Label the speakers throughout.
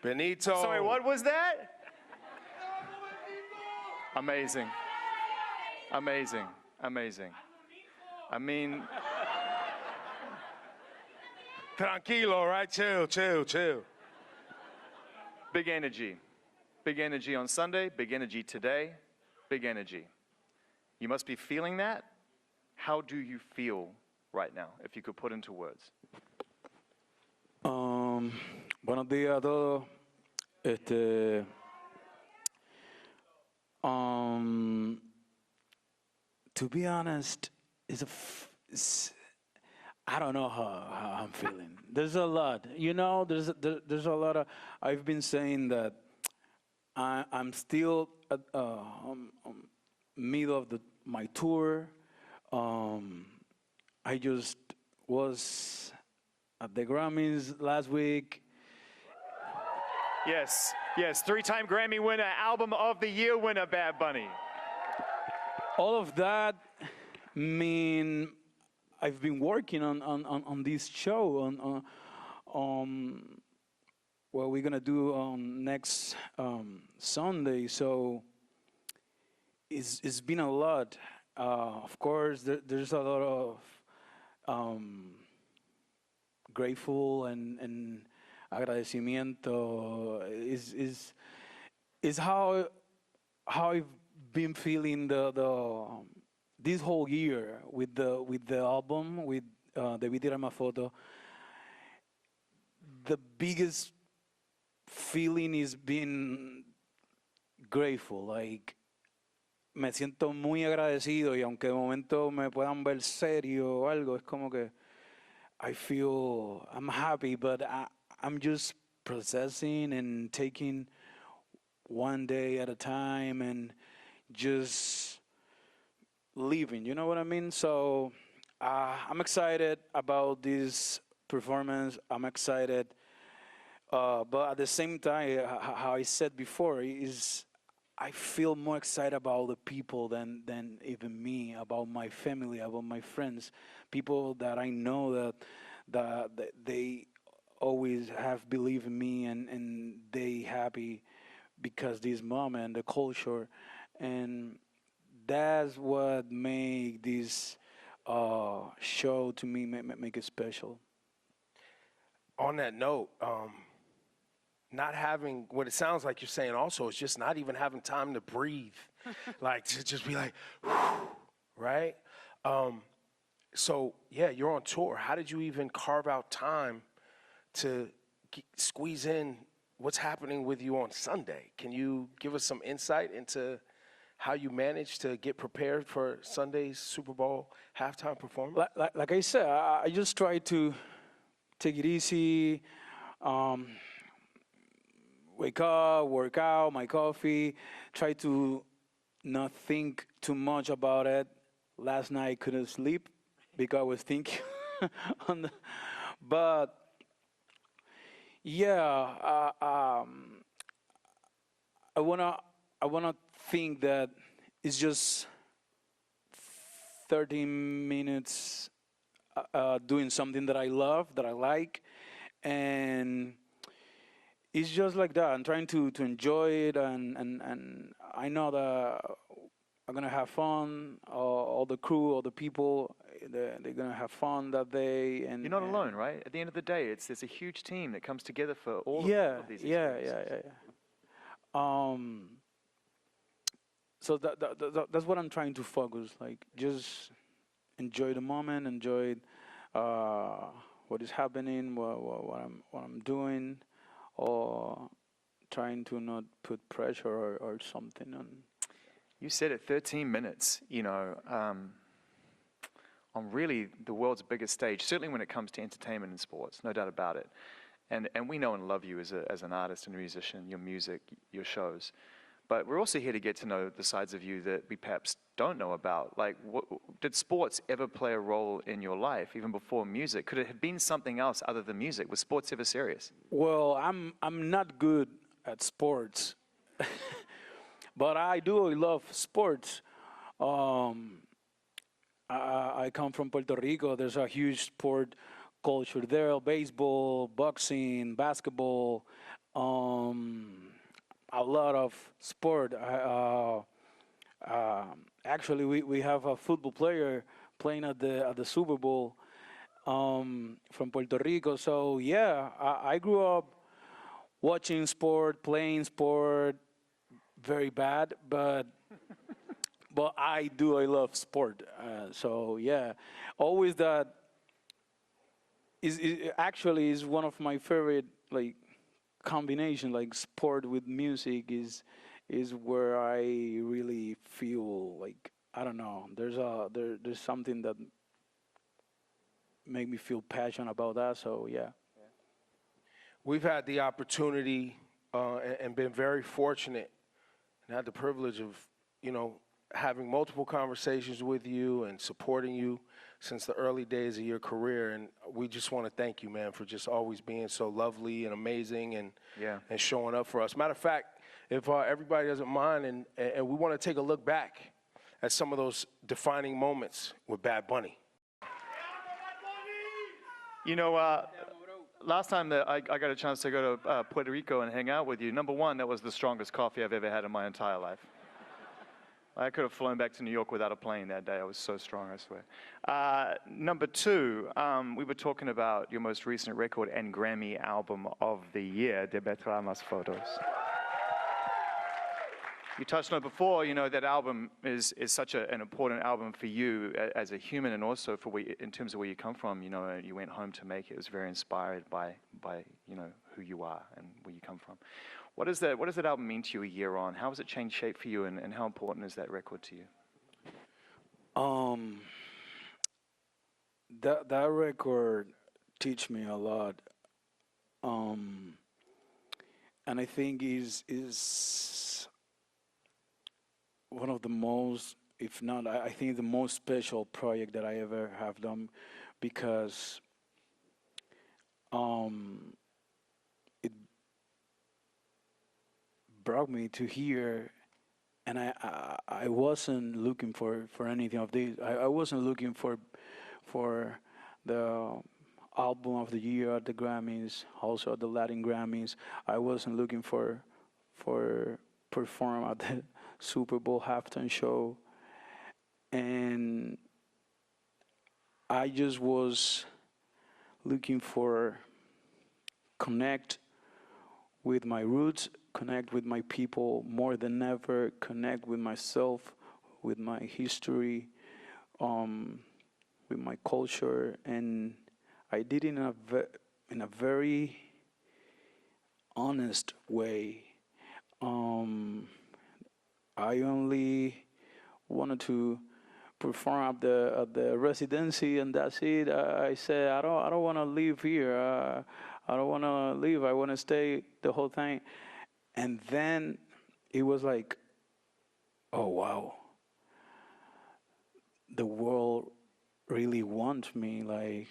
Speaker 1: Benito.
Speaker 2: Sorry, what was that? Amazing. Amazing. Amazing. I mean,
Speaker 1: Tranquilo, right? Chill, chill, chill.
Speaker 2: big energy. Big energy on Sunday, big energy today, big energy. You must be feeling that. How do you feel right now, if you could put into words?
Speaker 3: Buenos días a todos. To be honest, I don't know how I'm feeling. There's a lot, there's a lot of. I've been saying that I'm still at middle of my tour. I just was at the Grammys last week.
Speaker 2: Yes, yes, three-time Grammy winner, Album of the Year winner, Bad Bunny.
Speaker 3: All of that mean I've been working on this show on what we're gonna do on next Sunday. So it's been a lot. Of course, there's a lot of grateful and agradecimiento. Is how I've been feeling this whole year with the album with Debí Tirar Más Foto. The biggest feeling is being grateful. Like, me siento muy agradecido, y aunque de momento me puedan ver serio o algo, es como que I'm happy, but I'm just processing and taking one day at a time and just living, you know what I mean? So I'm excited about this performance. I'm excited, but at the same time, how I said before, is I feel more excited about the people than even me, about my family, about my friends, people that I know that they always have believed in me, and they happy because this moment, the culture, and that's what make this show to me make it special.
Speaker 1: On that note, not having, what it sounds like you're saying also is just not even having time to breathe. Like, to just be like, right? So, yeah, you're on tour. How did you even carve out time to squeeze in what's happening with you on Sunday? Can you give us some insight into how you managed to get prepared for Sunday's Super Bowl halftime performance?
Speaker 3: Like I said, I just try to take it easy, wake up, work out, my coffee, try to not think too much about it. Last night I couldn't sleep because I was thinking but yeah, I wanna think that it's just 13 minutes doing something that I love, that I like, and it's just like that. I'm trying to enjoy it, and I know that I'm gonna have fun. All the crew, all the people, they're gonna have fun that day. And
Speaker 2: You're not alone, right? At the end of the day, there's a huge team that comes together for all of these experiences.
Speaker 3: So that's what I'm trying to focus. Like, just enjoy the moment, enjoy what is happening, what I'm doing, or trying to not put pressure or something on.
Speaker 2: You said it, 13 minutes, on really the world's biggest stage, certainly when it comes to entertainment and sports, no doubt about it. And we know and love you as an artist and a musician, your music, your shows. But we're also here to get to know the sides of you that we perhaps don't know about. Like, did sports ever play a role in your life, even before music? Could it have been something else other than music? Was sports ever serious?
Speaker 3: Well, I'm not good at sports, but I do love sports. I come from Puerto Rico. There's a huge sport culture there: baseball, boxing, basketball, a lot of sport. Actually, we have a football player playing at the Super Bowl from Puerto Rico. So yeah, I grew up watching sport, playing sport, very bad, but I love sport. So yeah, always that is actually is one of my favorite like combination, like sport with music is where I really feel like, I don't know. There's something that make me feel passionate about that. So yeah.
Speaker 1: We've had the opportunity and been very fortunate and had the privilege of, having multiple conversations with you and supporting you since the early days of your career. And we just want to thank you, man, for just always being so lovely and amazing and showing up for us. Matter of fact, if everybody doesn't mind, and we want to take a look back at some of those defining moments with Bad Bunny.
Speaker 2: Last time that I got a chance to go to Puerto Rico and hang out with you, number one, that was the strongest coffee I've ever had in my entire life. I could have flown back to New York without a plane that day. I was so strong, I swear. Number two, we were talking about your most recent record and Grammy album of the year, De Betramas Fotos. You touched on it before, that album is such an important album for you as a human, and also for in terms of where you come from. You went home to make it. It was very inspired by who you are and where you come from. What does that album mean to you a year on? How has it changed shape for you, and how important is that record to you?
Speaker 3: That record teach me a lot, and I think is one of the most, if not, I think the most special project that I ever have done, because it brought me to here, and I wasn't looking for anything of this. I wasn't looking for the album of the year at the Grammys, also at the Latin Grammys. I wasn't looking for perform at the Super Bowl halftime show, and I just was looking for connect with my roots, connect with my people more than ever, connect with myself, with my history, with my culture, and I did it in a very honest way. I only wanted to perform at the residency, and that's it. I said I don't want to live here. I don't want to leave. I want to stay the whole thing. And then it was like, oh wow, the world really wants me. Like,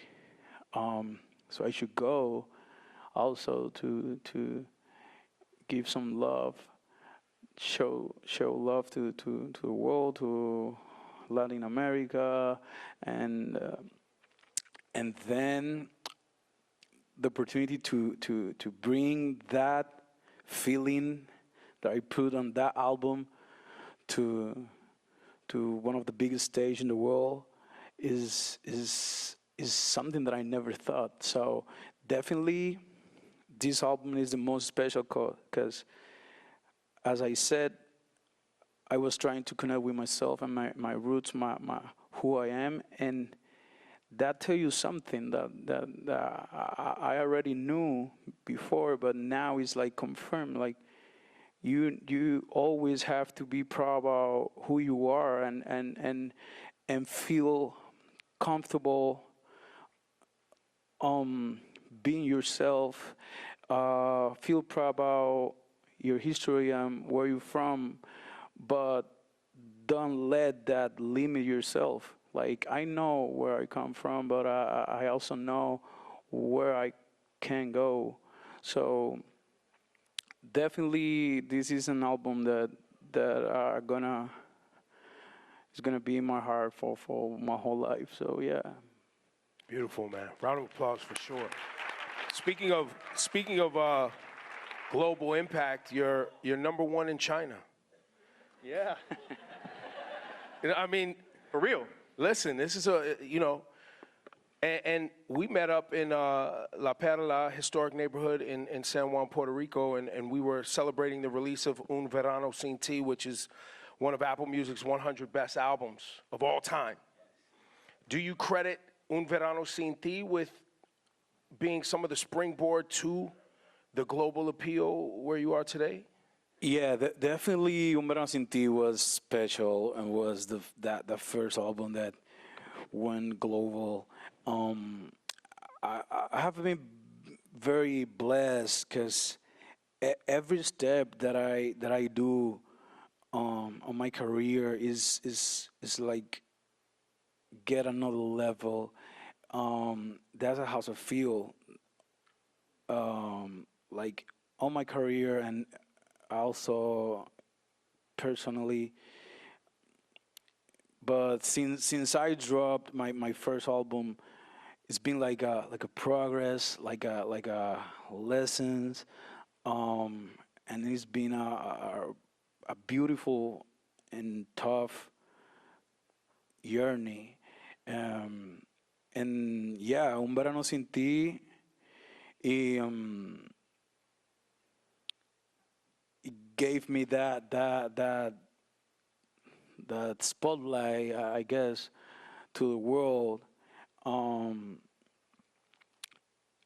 Speaker 3: so I should go also to give some love. Show love to the world, to Latin America, and then the opportunity to bring that feeling that I put on that album to one of the biggest stages in the world is something that I never thought. So definitely, this album is the most special because, as I said, I was trying to connect with myself and my roots, my who I am, and that tell you something that I already knew before, but now it's like confirmed. Like you always have to be proud about who you are and feel comfortable being yourself. Feel proud about your history and where you're from, but don't let that limit yourself. Like, I know where I come from, but I also know where I can go. So definitely this is an album that is gonna be in my heart for my whole life. So yeah.
Speaker 1: Beautiful, man. Round of applause for sure. Speaking of global impact, you're number one in China.
Speaker 2: Yeah.
Speaker 1: You know, I mean,
Speaker 2: For real.
Speaker 1: listen, this is and we met up in La Perla historic neighborhood in San Juan, Puerto Rico, and we were celebrating the release of Un Verano Sin Ti, which is one of Apple Music's 100 best albums of all time. Do you credit Un Verano Sin Ti with being some of the springboard to the global appeal where you are today?
Speaker 3: Yeah, definitely Un Verano Sin Ti was special and was the first album that went global. I have been very blessed because every step that I do on my career is like get another level. That's how I feel. Like on my career and also personally. But since I dropped my first album, it's been like a progress, like a lessons, and it's been a beautiful and tough journey. And yeah, Un Verano Sin Ti, it gave me that spotlight, I guess, to the world. And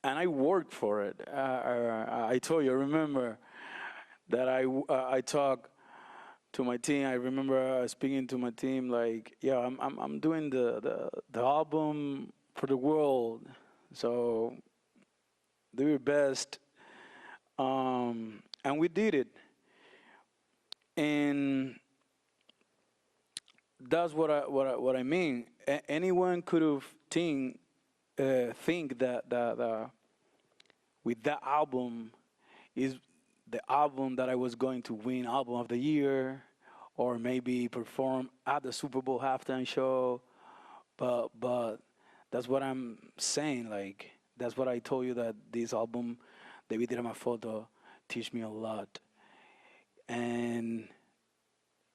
Speaker 3: I worked for it. I told you, I remember that I talked to my team. I remember speaking to my team like, yeah, I'm doing the album for the world, so do your best. And we did it. And that's what I mean. Anyone could have think that with that album is the album that I was going to win album of the year, or maybe perform at the Super Bowl halftime show. But that's what I'm saying. Like that's what I told you, that this album, Debí Tirar Más Foto, teach me a lot. And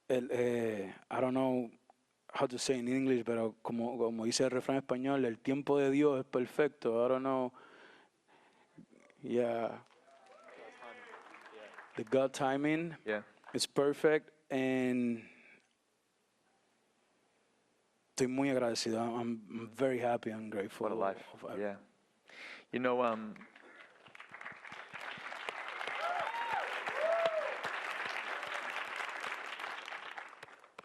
Speaker 3: I don't know how to say in English, pero como dice el refrán español, el tiempo de Dios es perfecto. I don't know. Yeah. The God timing is perfect, and estoy muy agradecido. I'm very happy and grateful.
Speaker 2: What a life. Yeah. You know,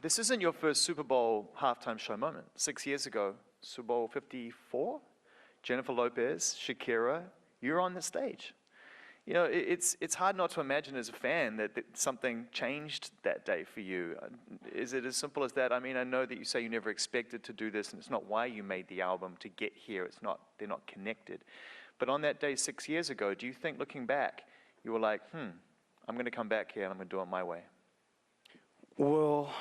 Speaker 2: this isn't your first Super Bowl halftime show moment. 6 years ago, Super Bowl 54, Jennifer Lopez, Shakira, you're on the stage. You know, it's hard not to imagine as a fan that something changed that day for you. Is it as simple as that? I mean, I know that you say you never expected to do this, and it's not why you made the album to get here. They're not connected. But on that day 6 years ago, do you think, looking back, you were like, I'm going to come back here and I'm going to do it my way?
Speaker 3: Well,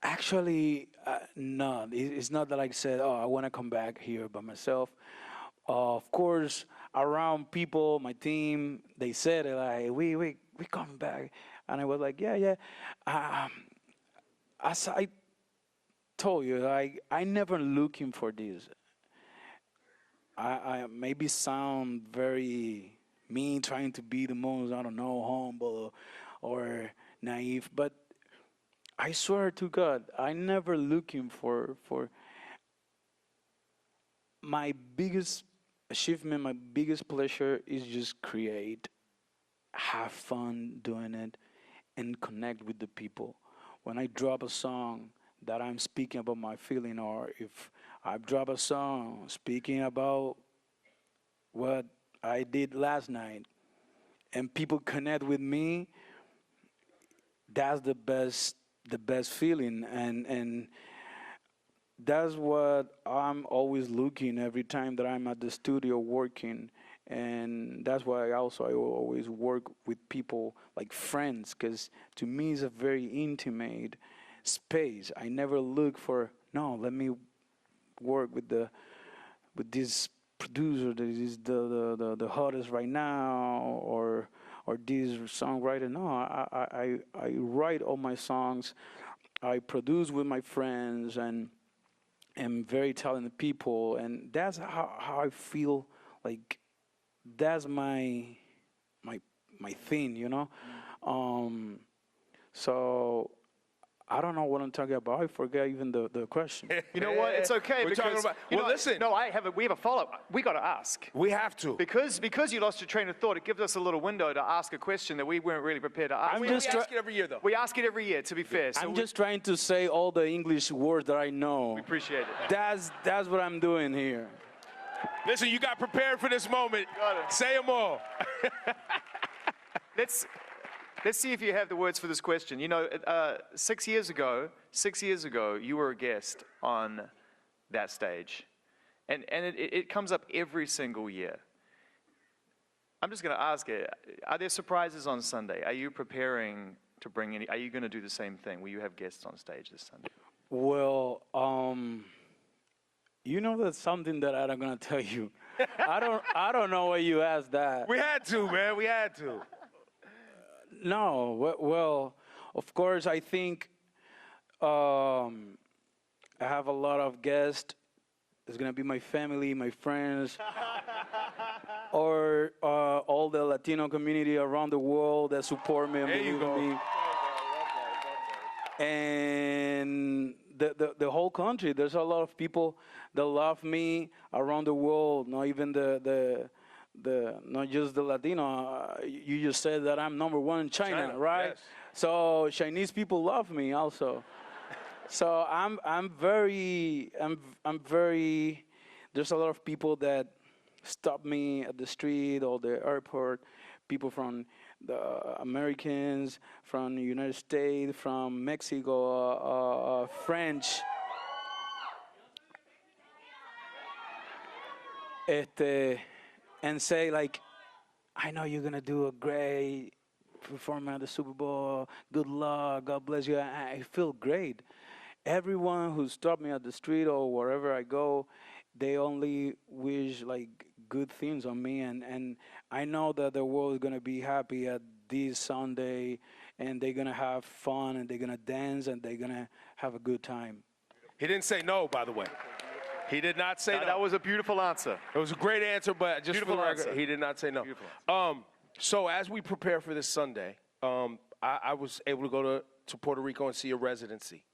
Speaker 3: actually, no. It's not that I said, oh, I want to come back here by myself. Of course, around people, my team, they said it like, we coming back. And I was like, yeah. As I told you, like, I never looking for this. I maybe sound very mean, trying to be the most, I don't know, humble or naive, but I swear to God, I never looking for my biggest achievement, my biggest pleasure is just create, have fun doing it, and connect with the people. When I drop a song that I'm speaking about my feeling, or if I drop a song speaking about what I did last night, and people connect with me, that's the best feeling, and that's what I'm always looking every time that I'm at the studio working. And that's why I always work with people like friends, because to me it's a very intimate space. I never look for, no, let me work with this producer that is the hottest right now, or this songwriter. No, I write all my songs. I produce with my friends and very talented people, and that's how I feel like that's my thing, you know. So I don't know what I'm talking about. I forget even the question.
Speaker 2: You know what? It's okay.
Speaker 1: We're
Speaker 2: because,
Speaker 1: talking about.
Speaker 2: you
Speaker 1: Well,
Speaker 2: know,
Speaker 1: listen.
Speaker 2: No, we have a follow-up. We got to ask.
Speaker 1: We have to.
Speaker 2: Because you lost your train of thought, it gives us a little window to ask a question that we weren't really prepared to ask.
Speaker 3: I'm
Speaker 1: We
Speaker 3: just
Speaker 1: ask it every year, though.
Speaker 2: We ask it every year, to be fair. So
Speaker 3: I'm just trying to say all the English words that I know.
Speaker 2: we appreciate it.
Speaker 3: That's what I'm doing here.
Speaker 1: Listen, you got prepared for this moment.
Speaker 2: Got it.
Speaker 1: Say them all.
Speaker 2: Let's see if you have the words for this question. You know, 6 years ago, you were a guest on that stage. And it comes up every single year. I'm just going to ask it, are there surprises on Sunday? Are you preparing to bring any, are you going to do the same thing? Will you have guests on stage this Sunday?
Speaker 3: Well, you know that's something that I'm gonna tell you. I don't know why you asked that.
Speaker 1: We had to, man. We had to.
Speaker 3: No, well, of course, I think I have a lot of guests. It's gonna be my family, my friends, or all the Latino community around the world that support me and
Speaker 1: There you
Speaker 3: believe in
Speaker 1: go.
Speaker 3: me. And the whole country. There's a lot of people that love me around the world. Not even the not just the Latino. You just said that I'm number one in China, right?
Speaker 1: Yes.
Speaker 3: So Chinese people love me also. So I'm very. There's a lot of people that stop me at the street or the airport. People from the Americans, from the United States, from Mexico, French. And say like, I know you're gonna do a great performance at the Super Bowl. Good luck. God bless you. I feel great. Everyone who stopped me at the street or wherever I go, they only wish like good things on me, and I know that the world is gonna be happy at this Sunday, and they're gonna have fun, and they're gonna dance, and they're gonna have a good time.
Speaker 1: He didn't say no, by the way. He did not say no.
Speaker 2: That was a beautiful answer.
Speaker 1: It was a great answer, but just
Speaker 2: Beautiful
Speaker 1: for the record,
Speaker 2: answer.
Speaker 1: he did not say no.
Speaker 2: Beautiful.
Speaker 1: So as we prepare for this Sunday, I was able to go to Puerto Rico and see a residency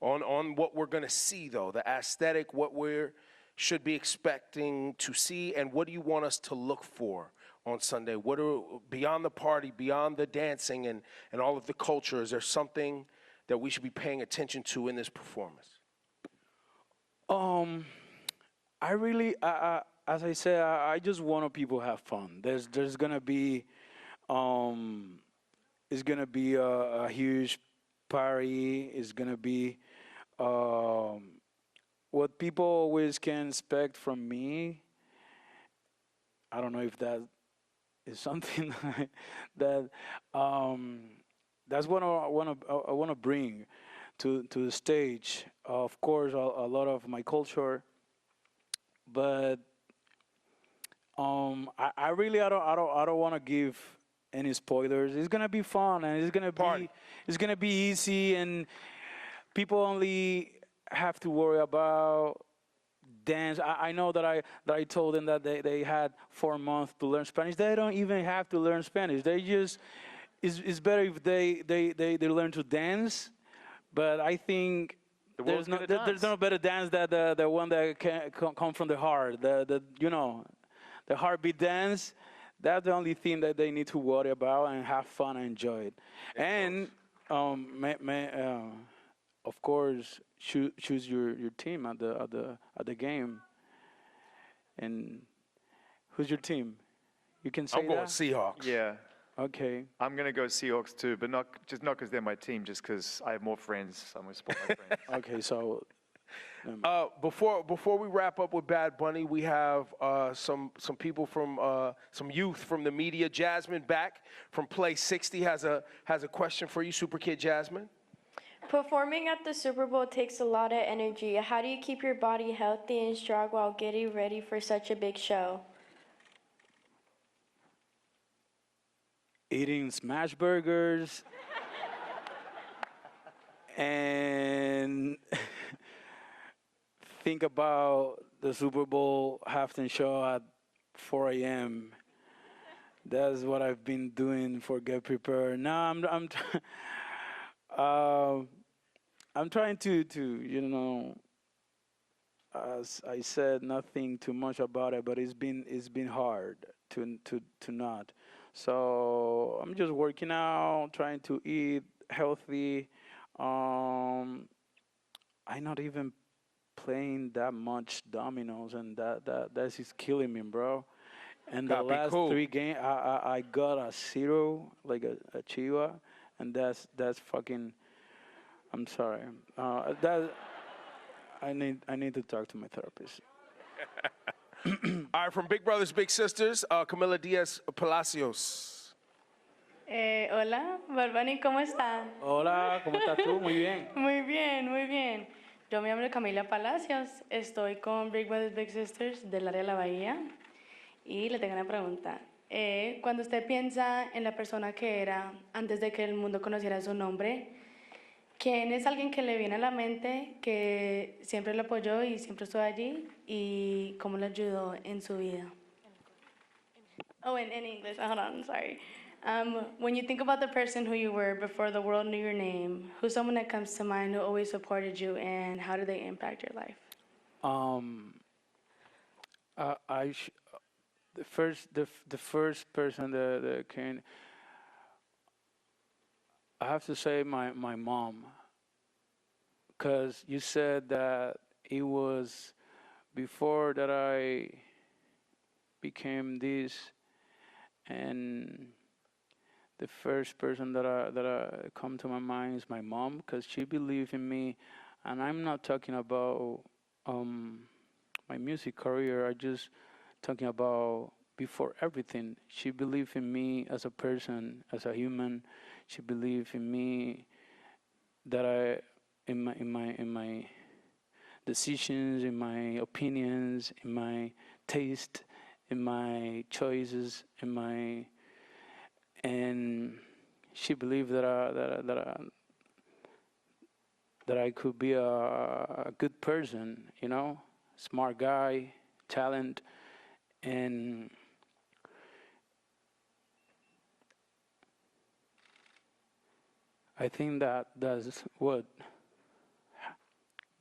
Speaker 1: on what we're going to see, though, the aesthetic, what we should be expecting to see, and what do you want us to look for on Sunday? What are, beyond the party, beyond the dancing and all of the culture, is there something that we should be paying attention to in this performance?
Speaker 3: I really, as I said, I just want people to have fun. There's gonna be, it's gonna be a huge party. It's gonna be what people always can expect from me. I don't know if that is something that that's what I want to bring to the stage. Of course, a lot of my culture. But I really I don't want to give any spoilers. It's gonna be fun, and it's gonna be easy, and people only have to worry about dance. I know that I told them that they had 4 months to learn Spanish. They don't even have to learn Spanish. They just it's better if they learn to dance. But I think there's no better dance than the one that can come from the heart. The heartbeat dance. That's the only thing that they need to worry about and have fun and enjoy it. And of course, choose your team at the game. And who's your team? You can say
Speaker 1: I'm going
Speaker 3: that?
Speaker 1: Seahawks.
Speaker 2: Yeah.
Speaker 3: Okay.
Speaker 2: I'm going to go Seahawks too, but not because they're my team, just because I have more friends. I'm going to support my friends.
Speaker 3: Okay, so
Speaker 1: Before we wrap up with Bad Bunny, we have some people from some youth from the media. Jasmine back from Play 60 has a question for you, Super Kid Jasmine.
Speaker 4: Performing at the Super Bowl takes a lot of energy. How do you keep your body healthy and strong while getting ready for such a big show?
Speaker 3: Eating smash burgers and think about the Super Bowl halftime show at 4 a.m. That's what I've been doing for get prepared. Now I'm trying to as I said, nothing too much about it, but it's been hard to not. So I'm just working out, trying to eat healthy. I'm not even playing that much dominoes, and that is killing me, bro. And the
Speaker 1: Copy,
Speaker 3: last
Speaker 1: cool.
Speaker 3: 3 games, I got a 0, like a Chiva, and that's fucking. I'm sorry. That I need to talk to my therapist.
Speaker 1: All right, from Big Brothers Big Sisters, Camila Diaz Palacios.
Speaker 4: Hola, Barbani, ¿cómo está?
Speaker 3: Hola, ¿cómo estás tú? Muy bien.
Speaker 4: Muy bien, muy bien. Yo me llamo Camila Palacios, estoy con Big Brothers Big Sisters del área de la Bahía y le tengo una pregunta. Cuando usted piensa en la persona que era antes de que el mundo conociera su nombre, ¿quién es alguien que le viene a la mente que siempre lo apoyó y siempre estuvo allí y cómo le ayudó en su vida? Oh, in English. Hold on, sorry. When you think about the person who you were before the world knew your name, who's someone that comes to mind who always supported you, and how did they impact your life?
Speaker 3: The first person that came, I have to say my mom, because you said that it was before that I became this, and the first person that I come to my mind is my mom, because she believed in me, and I'm not talking about my music career. I just talking about before everything. She believed in me as a person, as a human. She believed in me that in my decisions, in my opinions, in my taste, in my choices, and she believed that I could be a good person, smart guy, talent, and I think that's what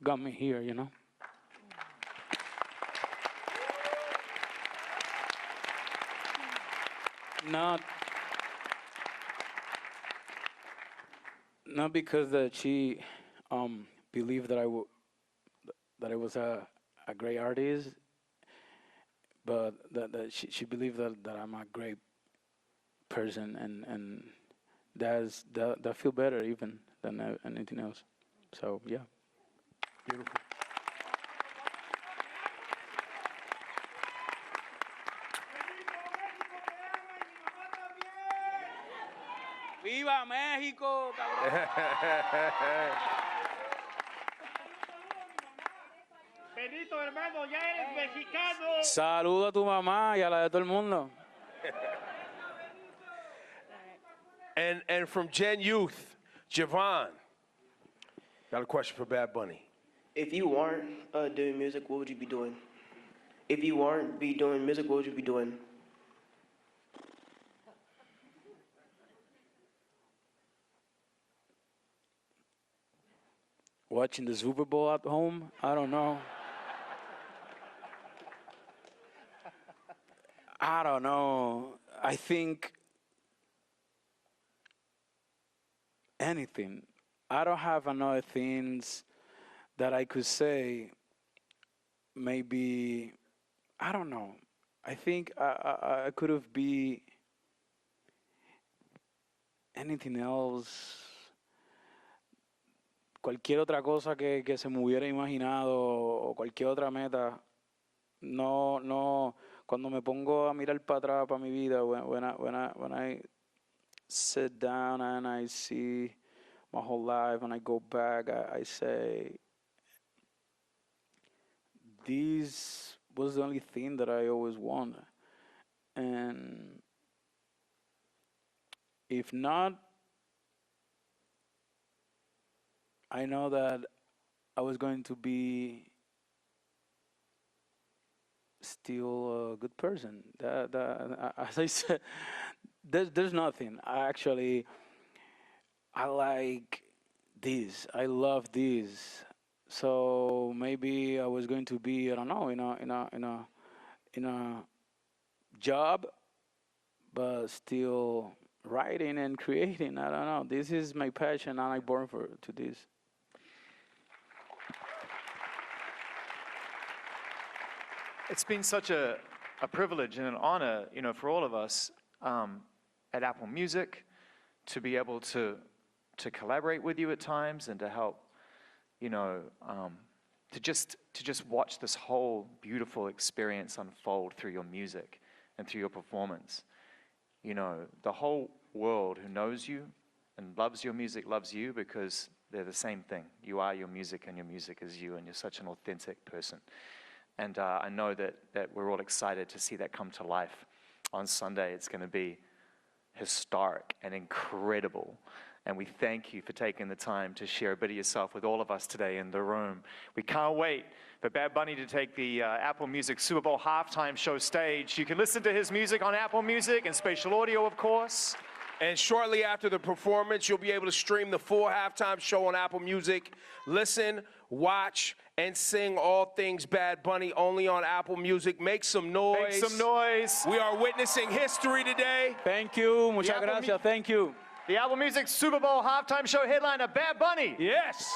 Speaker 3: got me here, Not because that she believed that I was a great artist, but that she believed that I'm a great person, and that feel better even than anything else. So yeah.
Speaker 1: Beautiful.
Speaker 3: ¡Viva México, cabrón!
Speaker 5: Benito, hermano, ya eres mexicano.
Speaker 3: Saludo a tu mamá y a la de todo el mundo.
Speaker 1: And from Gen Youth, Javon. Got a question for Bad Bunny.
Speaker 6: If you weren't doing music, what would you be doing? If you weren't doing music, what would you be doing?
Speaker 3: Watching the Super Bowl at home? I don't know. I think anything. I don't have another things that I could say. Maybe, I don't know. I think I could have be anything else. Cualquier otra cosa que se me hubiera imaginado o cualquier otra meta. No. Cuando me pongo a mirar para atrás para mi vida, when I sit down and I see my whole life. When I go back, I say, this was the only thing that I always wanted. And if not, I know that I was going to be still a good person. As I said, there's nothing. I like this. I love this. So maybe I was going to be, I don't know, in a job, but still writing and creating. I don't know. This is my passion, and I'm born to this.
Speaker 2: It's been such a privilege and an honor, for all of us at Apple Music to be able to collaborate with you at times and to help, to just watch this whole beautiful experience unfold through your music and through your performance. The whole world who knows you and loves your music loves you because they're the same thing. You are your music and your music is you, and you're such an authentic person. And I know that we're all excited to see that come to life on Sunday. It's going to be historic and incredible. And we thank you for taking the time to share a bit of yourself with all of us today in the room. We can't wait for Bad Bunny to take the Apple Music Super Bowl halftime show stage. You can listen to his music on Apple Music and spatial audio, of course.
Speaker 1: And shortly after the performance, you'll be able to stream the full halftime show on Apple Music. Listen, watch, and sing all things Bad Bunny only on Apple Music. Make some noise.
Speaker 2: Make some noise.
Speaker 1: We are witnessing history today.
Speaker 3: Thank you. Muchas gracias. Thank you.
Speaker 2: The Apple Music Super Bowl halftime show headliner, Bad Bunny.
Speaker 1: Yes.